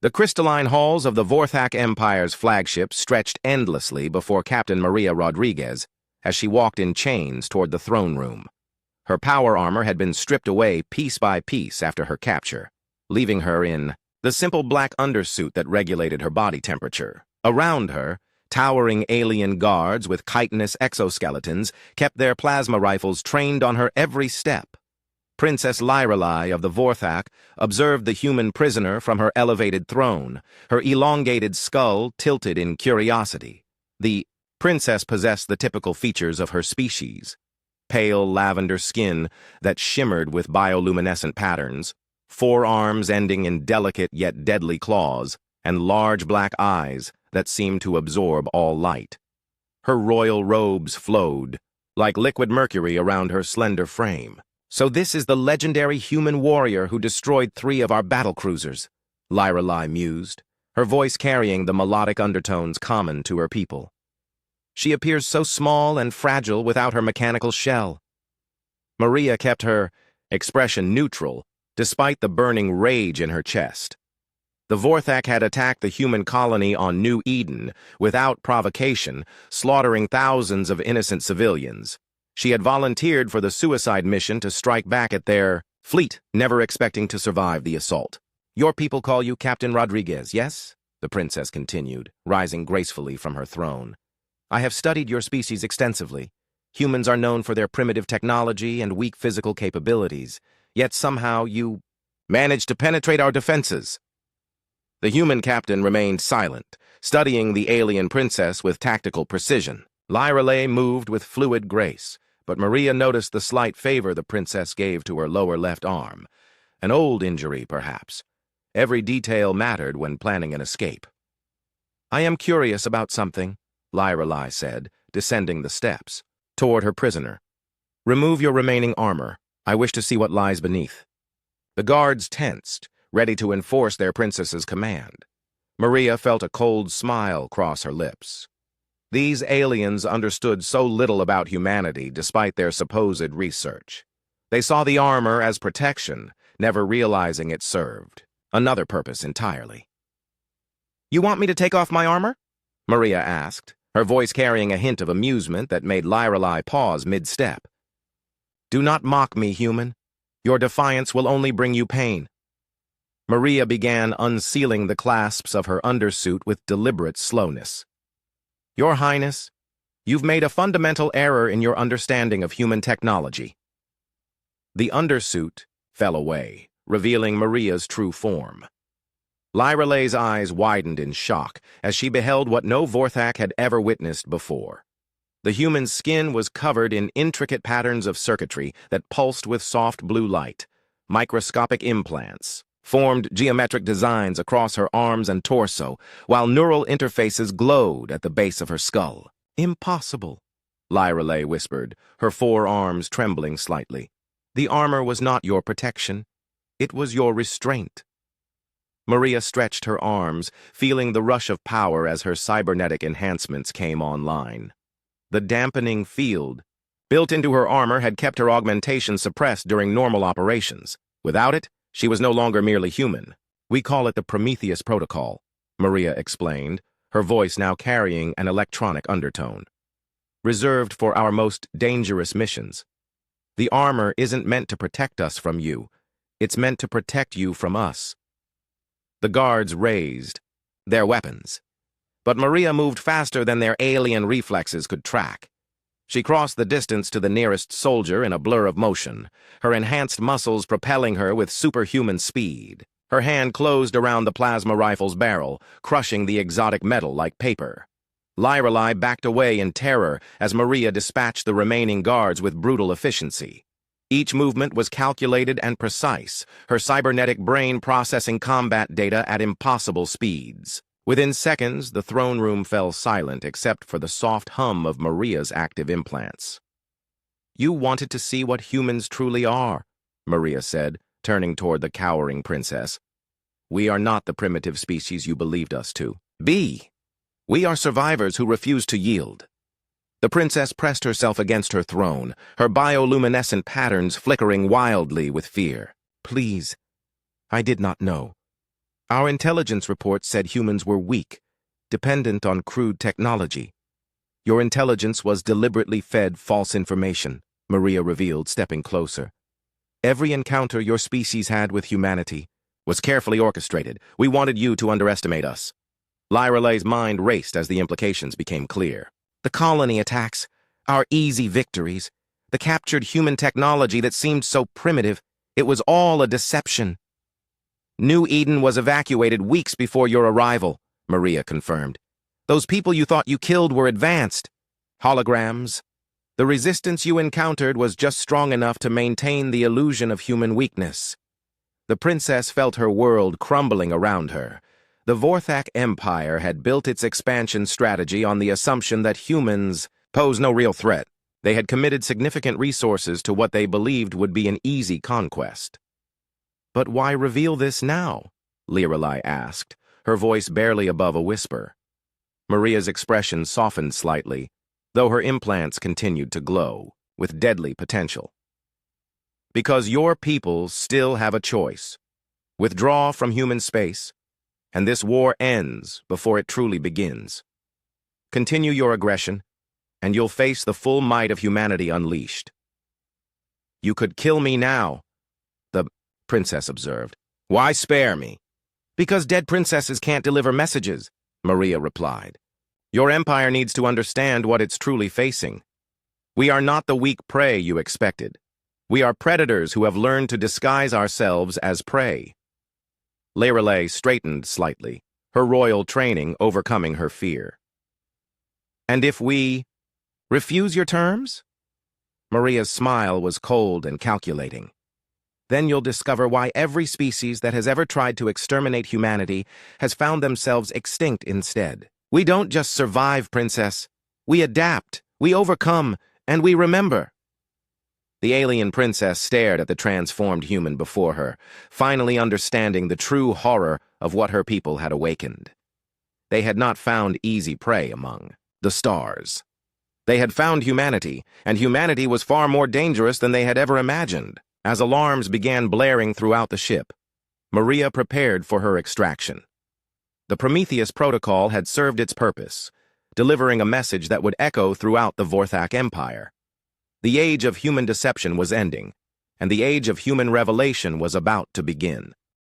The crystalline halls of the Vorthak Empire's flagship stretched endlessly before Captain Maria Rodriguez as she walked in chains toward the throne room. Her power armor had been stripped away piece by piece after her capture, leaving her in the simple black undersuit that regulated her body temperature. Around her, towering alien guards with chitinous exoskeletons kept their plasma rifles trained on her every step. Princess Lyrelai of the Vorthak observed the human prisoner from her elevated throne, her elongated skull tilted in curiosity. The princess possessed the typical features of her species: pale lavender skin that shimmered with bioluminescent patterns, forearms ending in delicate yet deadly claws, and large black eyes that seemed to absorb all light. Her royal robes flowed like liquid mercury around her slender frame. "So this is the legendary human warrior who destroyed 3 of our battlecruisers," Lyrelai mused, her voice carrying the melodic undertones common to her people. "She appears so small and fragile without her mechanical shell." Maria kept her expression neutral, despite the burning rage in her chest. The Vorthak had attacked the human colony on New Eden without provocation, slaughtering thousands of innocent civilians. She had volunteered for the suicide mission to strike back at their fleet, never expecting to survive the assault. "Your people call you Captain Rodriguez, yes?" the princess continued, rising gracefully from her throne. "I have studied your species extensively. Humans are known for their primitive technology and weak physical capabilities, yet somehow you managed to penetrate our defenses." The human captain remained silent, studying the alien princess with tactical precision. Lyrelai moved with fluid grace, but Maria noticed the slight favor the princess gave to her lower left arm. An old injury, perhaps. Every detail mattered when planning an escape. "I am curious about something," Lyrelai said, descending the steps toward her prisoner. "Remove your remaining armor. I wish to see what lies beneath." The guards tensed, ready to enforce their princess's command. Maria felt a cold smile cross her lips. These aliens understood so little about humanity despite their supposed research. They saw the armor as protection, never realizing it served another purpose entirely. "You want me to take off my armor?" Maria asked, her voice carrying a hint of amusement that made Lyrelai pause mid-step. "Do not mock me, human. Your defiance will only bring you pain." Maria began unsealing the clasps of her undersuit with deliberate slowness. "Your Highness, you've made a fundamental error in your understanding of human technology." The undersuit fell away, revealing Maria's true form. Lyrelai's eyes widened in shock as she beheld what no Vorthak had ever witnessed before. The human skin was covered in intricate patterns of circuitry that pulsed with soft blue light. Microscopic implants formed geometric designs across her arms and torso, while neural interfaces glowed at the base of her skull. "Impossible," Lyrelai whispered, her forearms trembling slightly. "The armor was not your protection. It was your restraint." Maria stretched her arms, feeling the rush of power as her cybernetic enhancements came online. The dampening field built into her armor had kept her augmentation suppressed during normal operations. Without it, she was no longer merely human. "We call it the Prometheus Protocol," Maria explained, her voice now carrying an electronic undertone. "Reserved for our most dangerous missions. The armor isn't meant to protect us from you. It's meant to protect you from us." The guards raised their weapons, but Maria moved faster than their alien reflexes could track. She crossed the distance to the nearest soldier in a blur of motion, her enhanced muscles propelling her with superhuman speed. Her hand closed around the plasma rifle's barrel, crushing the exotic metal like paper. Lyrelai backed away in terror as Maria dispatched the remaining guards with brutal efficiency. Each movement was calculated and precise, her cybernetic brain processing combat data at impossible speeds. Within seconds, the throne room fell silent except for the soft hum of Maria's active implants. "You wanted to see what humans truly are," Maria said, turning toward the cowering princess. "We are not the primitive species you believed us to be. We are survivors who refuse to yield." The princess pressed herself against her throne, her bioluminescent patterns flickering wildly with fear. "Please, I did not know." Our intelligence report said humans were weak, dependent on crude technology. Your intelligence was deliberately fed false information, Maria revealed, stepping closer. Every encounter your species had with humanity was carefully orchestrated. We wanted you to underestimate us. Lyralay's mind raced as the implications became clear. The colony attacks, our easy victories, the captured human technology that seemed so primitive, it was all a deception. New Eden was evacuated weeks before your arrival, Maria confirmed. Those people you thought you killed were advanced. Holograms. The resistance you encountered was just strong enough to maintain the illusion of human weakness. The princess felt her world crumbling around her. The Vorthak Empire had built its expansion strategy on the assumption that humans pose no real threat. They had committed significant resources to what they believed would be an easy conquest. But why reveal this now? Lirelai asked, her voice barely above a whisper. Maria's expression softened slightly, though her implants continued to glow, with deadly potential. Because your people still have a choice. Withdraw from human space, and this war ends before it truly begins. Continue your aggression, and you'll face the full might of humanity unleashed. You could kill me now, the princess observed. Why spare me? Because dead princesses can't deliver messages, Maria replied. Your empire needs to understand what it's truly facing. We are not the weak prey you expected. We are predators who have learned to disguise ourselves as prey. Lirelai straightened slightly, her royal training overcoming her fear. And if we refuse your terms? Maria's smile was cold and calculating. Then you'll discover why every species that has ever tried to exterminate humanity has found themselves extinct instead. We don't just survive, princess. We adapt, we overcome, and we remember. The alien princess stared at the transformed human before her, finally understanding the true horror of what her people had awakened. They had not found easy prey among the stars. They had found humanity, and humanity was far more dangerous than they had ever imagined. As alarms began blaring throughout the ship, Maria prepared for her extraction. The Prometheus Protocol had served its purpose, delivering a message that would echo throughout the Vorthak Empire. The age of human deception was ending, and the age of human revelation was about to begin.